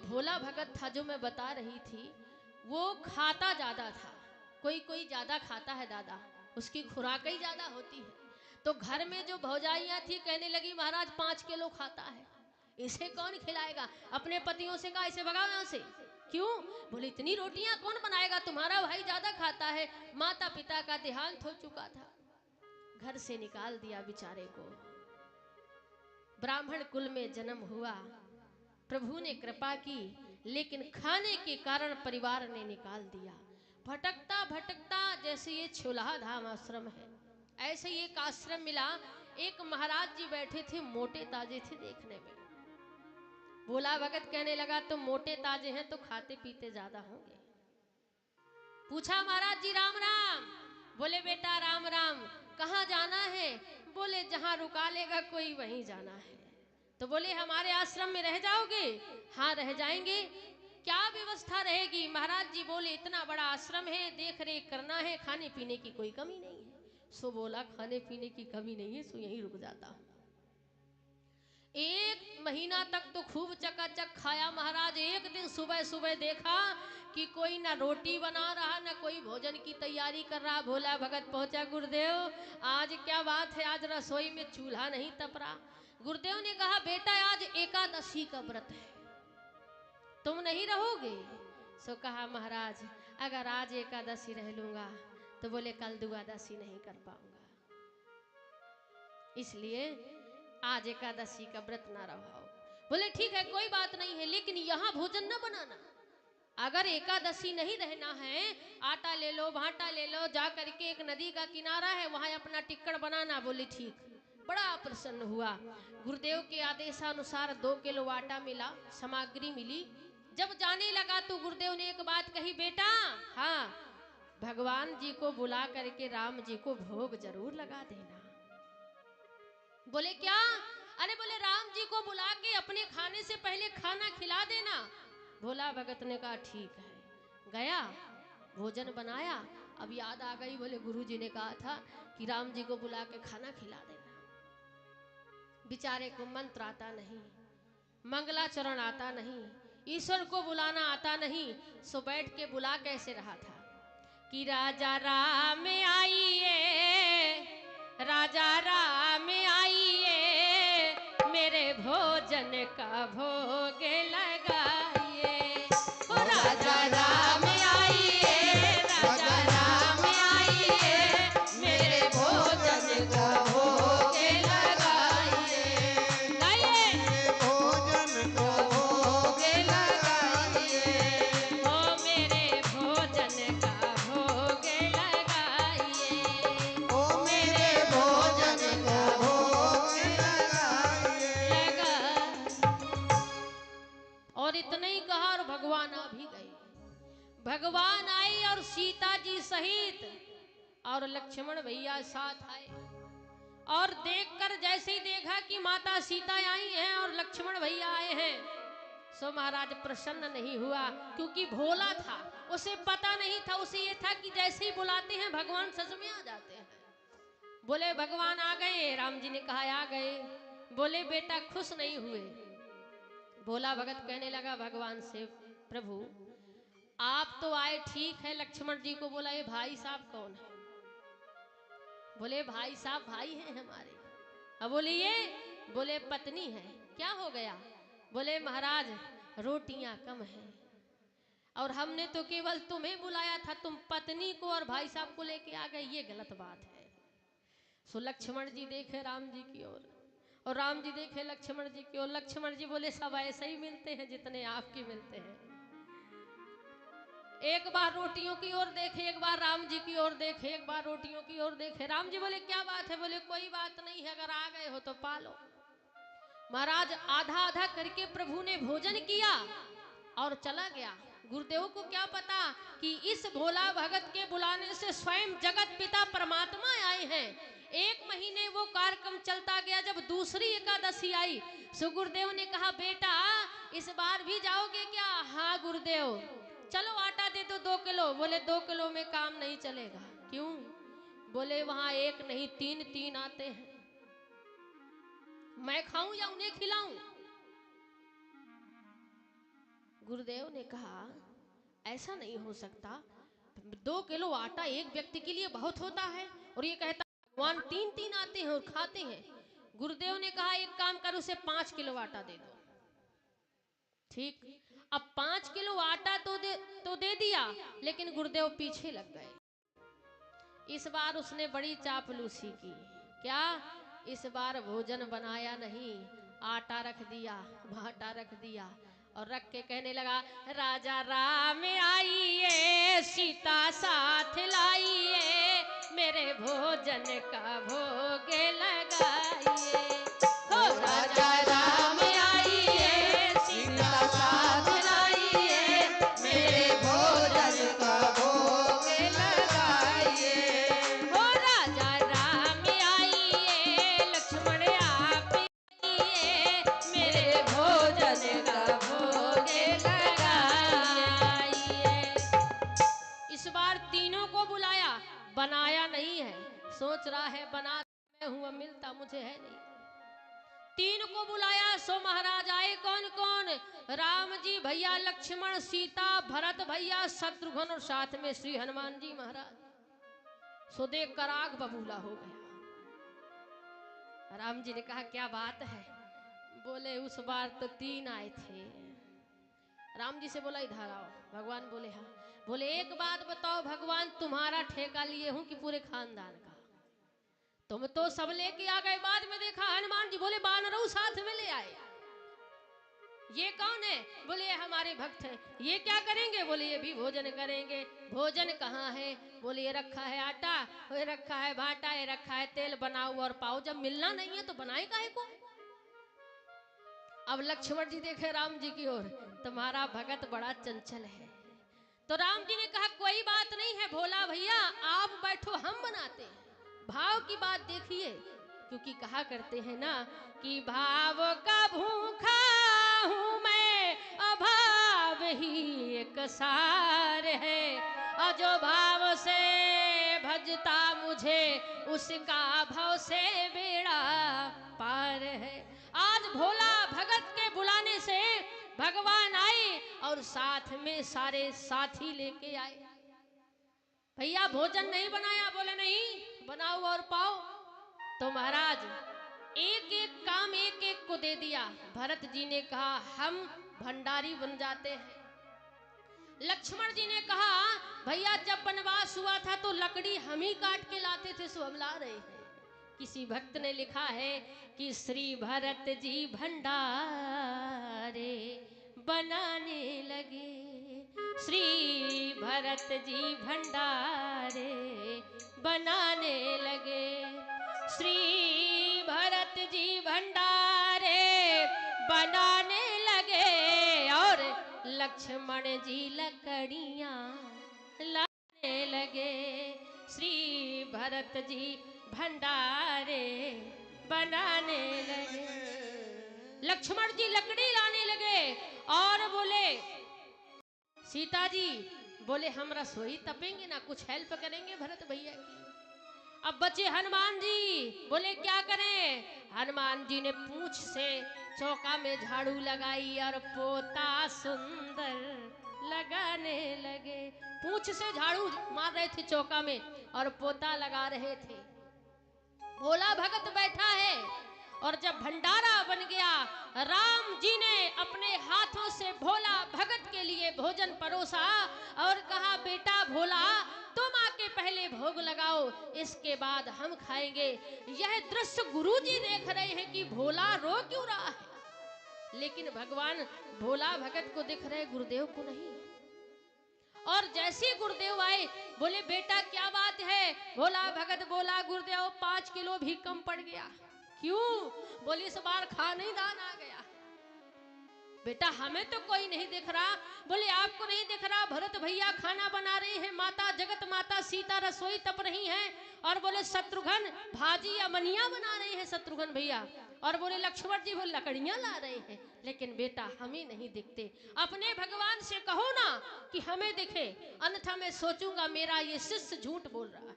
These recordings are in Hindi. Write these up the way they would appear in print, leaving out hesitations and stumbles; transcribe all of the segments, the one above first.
भोला भगत था जो मैं बता रही थी, वो खाता ज़्यादा था। कोई कोई ज़्यादा खाता है दादा, उसकी खुराक ही ज़्यादा होती है। तो घर में जो भौजाइयाँ थी कहने लगी महाराज 5 किलो खाता है, इसे कौन खिलाएगा। अपने पतियों से कहा इसे भगाओ यहाँ से। क्यों? बोले इतनी रोटियां कौन बनाएगा, तुम्हारा भाई ज्यादा खाता है। माता पिता का देहांत हो चुका था, घर से निकाल दिया बेचारे को। ब्राह्मण कुल में जन्म हुआ, प्रभु ने कृपा की, लेकिन खाने के कारण परिवार ने निकाल दिया। भटकता भटकता, जैसे ये छुलाहा धाम आश्रम है, ऐसे ही एक आश्रम मिला। एक महाराज जी बैठे थे, मोटे ताजे थे देखने में। भोला भगत कहने लगा तुम मोटे ताजे हैं तो खाते पीते ज्यादा होंगे। पूछा महाराज जी राम राम। बोले बेटा राम राम। कहाँ जाना है? बोले जहाँ रुका लेगा कोई वहीं जाना है। तो बोले हमारे आश्रम में रह जाओगे? हाँ रह जाएंगे। क्या व्यवस्था रहेगी? महाराज जी बोले इतना बड़ा आश्रम है, देख रेख करना है, खाने पीने की कोई कमी नहीं है। सो बोला खाने पीने की कमी नहीं है, सो यहीं रुक जाता हूँ। 1 महीना तक तो खूब चकाचक खाया महाराज। एक दिन सुबह सुबह देखा कि कोई ना रोटी बना रहा, ना कोई भोजन की तैयारी कर रहा। भोला भगत पहुंचा, गुरुदेव आज क्या बात है, आज रसोई में चूल्हा नहीं तप रहा। गुरुदेव ने कहा बेटा आज एकादशी का व्रत है, तुम नहीं रहोगे? सो कहा महाराज अगर आज एकादशी रह लूंगा तो बोले कल द्वादशी नहीं कर पाऊंगा, इसलिए आज एकादशी का व्रत ना रहो। बोले ठीक है कोई बात नहीं है, लेकिन यहाँ भोजन न बनाना। अगर एकादशी नहीं रहना है, आटा ले लो, भाटा ले लो, जा करके एक नदी का किनारा है वहां अपना टिक्कड़ बनाना। बोले ठीक। बड़ा प्रसन्न हुआ। गुरुदेव के आदेशानुसार 2 किलो आटा मिला, सामग्री मिली। जब जाने लगा तो गुरुदेव ने एक बात कही, बेटा हाँ भगवान जी को बुला करके राम जी को भोग जरूर लगा देना। बोले क्या? अरे बोले राम जी को बुला के अपने खाने से पहले खाना खिला देना। भोला भगत ने कहा ठीक है। गया, भोजन बनाया। अब याद आ गई, बोले गुरु जी ने कहा था कि राम जी को बुला के खाना खिला देना। बेचारे को मंत्र आता नहीं, मंगलाचरण आता नहीं, ईश्वर को बुलाना आता नहीं। सो बैठ के बुला कैसे रहा था कि राजा राम आइए, राजा राम आइए, मेरे भोजन का भोग लगाइए। ओ राजा राम आइए, राजा राम आइए, मेरे भोजन का भोग लगाइए। गाइए भोजन का भोग लगाइए, ओ मेरे भोजन का भोग लगाइए, ओ मेरे भोजन का भोग लगाइए। और इतना ही कहा और भगवान आ भी गए। भगवान आए और सीता जी सहित और लक्ष्मण भैया साथ आए। और देखकर जैसे ही देखा कि माता सीता आई हैं और लक्ष्मण भैया आए हैं, सो महाराज प्रसन्न नहीं हुआ, क्योंकि भोला था, उसे पता नहीं था। उसे ये था कि जैसे ही बुलाते हैं भगवान सच में आ जाते हैं। बोले भगवान आ गए। राम जी ने कहा आ गए। बोले बेटा खुश नहीं हुए। भोला भगत कहने लगा भगवान से, प्रभु आप तो आए ठीक है। लक्ष्मण जी को बोला ये भाई साहब कौन है? बोले भाई साहब भाई हैं हमारे। अब बोले ये? बोले पत्नी है। क्या हो गया? बोले महाराज रोटियां कम हैं और हमने तो केवल तुम्हें बुलाया था, तुम पत्नी को और भाई साहब को लेके आ गए, ये गलत बात है। सो लक्ष्मण जी देखे राम जी की ओर और राम जी देखे लक्ष्मण जी की ओर। लक्ष्मण जी बोले सब ऐसे ही मिलते हैं जितने आपके मिलते हैं। एक बार रोटियों की ओर देखे, एक बार राम जी की ओर देखे, एक बार रोटियों की ओर देखे। राम जी बोले क्या बात है? बोले कोई बात नहीं है, अगर आ गए हो तो पालो। महाराज आधा आधा करके प्रभु ने भोजन किया और चला गया। गुरुदेव को क्या पता कि इस भोला भगत के बुलाने से स्वयं जगत पिता परमात्मा आए हैं। 1 महीने वो कार्यक्रम चलता गया। जब दूसरी एकादशी आई, सो गुरुदेव ने कहा बेटा इस बार भी जाओगे क्या? हाँ गुरुदेव। चलो आटा दे दो 2 किलो। बोले 2 किलो में काम नहीं चलेगा। क्यों? बोले वहां 1 नहीं 3 आते हैं, मैं खाऊं या उन्हें खिलाऊं? गुरुदेव ने कहा ऐसा नहीं हो सकता, 2 किलो आटा एक व्यक्ति के लिए बहुत होता है, और ये कहता भगवान 3-3 आते हैं और खाते हैं। गुरुदेव ने कहा एक काम कर, उसे 5 किलो आटा दे दो। ठीक, अब 5 किलो आटा तो दे दिया, लेकिन गुरुदेव पीछे लग गए। इस बार उसने बड़ी चापलूसी की। क्या? इस बार भोजन बनाया नहीं, आटा रख दिया, भाटा रख दिया, और रख के कहने लगा राजा राम आइए, सीता साथ लाइए, मेरे भोजन का भोग लगाइए। हो राजा राम आइए, सीता साथ लाइए, मेरे भोजन का भोग लगाइए। हो राजा राम आइए, लक्ष्मण आप आइए, मेरे भोजन का भोग लगाइए। इस बार तीनों को बुलाया, बनाया नहीं है, सोच रहा है बना मैं हूं, मिलता मुझे है नहीं। 3 को बुलाया, सो महाराज आए। कौन कौन? राम जी भैया, लक्ष्मण, सीता, भरत भैया, शत्रुघ्न, और साथ में श्री हनुमान जी महाराज। सो देख कर आग बबूला हो गया। राम जी ने कहा क्या बात है? बोले उस बार तो 3 आए थे। राम जी से बोला इधर आओ। भगवान बोले हाँ। बोले एक बात बताओ भगवान, तुम्हारा ठेका लिए हूं कि पूरे खानदान का? तुम तो सब लेके आ गए, बाद में देखा हनुमान जी। बोले बानरों साथ में ले आए। ये कौन है? बोले ये हमारे भक्त हैं। ये क्या करेंगे? बोले ये भी भोजन करेंगे। भोजन कहाँ है? बोले ये रखा है आटा, ये रखा है भाटा, ये रखा है तेल, बनाओ और पाओ। जब मिलना नहीं है तो बनाए काहे को? अब लक्ष्मण जी देखे राम जी की ओर, तुम्हारा भगत बड़ा चंचल है। तो राम जी ने कहा कोई बात नहीं है भोला भैया, आप बैठो, हम बनाते हैं। भाव की बात देखिए, क्योंकि कहा करते हैं ना कि भाव का भूखा हूं मैं, अभाव ही एक सार है, और जो भाव से भजता मुझे, उसका भाव से बेड़ा पार है। आज भोला भगत के बुलाने से भगवान आए, और साथ में सारे साथी लेके आए। भैया भोजन नहीं बनाया? बोले नहीं, बनाओ और पाओ। तो महाराज एक एक काम एक एक को दे दिया। भरत जी ने कहा हम भंडारी बन जाते हैं। लक्ष्मण जी ने कहा भैया जब वनवास हुआ था तो लकड़ी हम ही काट के लाते थे, सो हम ला रहे हैं। किसी भक्त ने लिखा है कि श्री भरत जी भंडारे बनाने लगे, श्री भरत जी भंडारे बनाने लगे, श्री भरत जी भंडारे बनाने लगे, और लक्ष्मण जी लकड़ियां लाने लगे, श्री भरत जी भंडारे बनाने लगे। लक्ष्मण जी लकड़ी लाने लगे और बोले सीता जी, बोले हम रसोई तपेंगे ना, कुछ हेल्प करेंगे भरत भैया की। अब बचे हनुमान जी, बोले क्या करें? हनुमान जी ने पूंछ से चौका में झाड़ू लगाई और पोता सुंदर लगाने लगे। पूंछ से झाड़ू मार रहे थे चौका में और पोता लगा रहे थे। भोला भगत बैठा है, और जब भंडारा बन गया, राम जी ने अपने हाथों से भोला भगत के लिए भोजन परोसा और कहा बेटा भोला तुम आके पहले भोग लगाओ, इसके बाद हम खाएंगे। यह दृश्य गुरुजी देख रहे हैं कि भोला रो क्यों रहा है, लेकिन भगवान भोला भगत को दिख रहे, गुरुदेव को नहीं। और जैसे गुरुदेव आए, बोले बेटा क्या बात है? भोला भगत बोला गुरुदेव 5 किलो भी कम पड़ गया। क्यों? बोली इस बार खाने दान आ गया। बेटा हमें तो कोई नहीं दिख रहा। बोले आपको नहीं दिख रहा? भरत भैया खाना बना रहे हैं, माता जगत माता सीता रसोई तप रही हैं, और बोले शत्रुघ्न भाजी या मनिया बना रहे हैं शत्रुघ्न भैया, और बोले लक्ष्मण जी वो लकड़ियां ला रहे हैं, लेकिन बेटा हमें नहीं दिखते। अपने भगवान से कहो ना कि हमें दिखे, अन्यथा मैं सोचूंगा मेरा ये शिष्य झूठ बोल रहा है।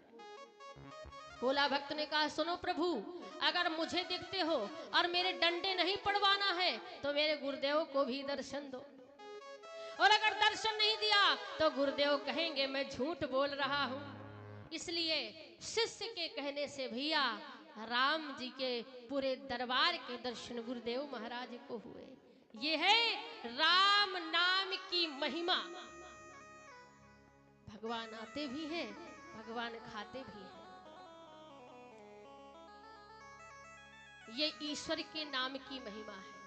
भोला भक्त ने कहा सुनो प्रभु, अगर मुझे दिखते हो और मेरे डंडे नहीं पड़वाना है तो मेरे गुरुदेव को भी दर्शन दो। और अगर दर्शन नहीं दिया तो गुरुदेव कहेंगे मैं झूठ बोल रहा हूं। इसलिए शिष्य के कहने से भैया राम जी के पूरे दरबार के दर्शन गुरुदेव महाराज को हुए। ये है राम नाम की महिमा। भगवान आते भी हैं, भगवान खाते भी हैं। ये ईश्वर के नाम की महिमा है।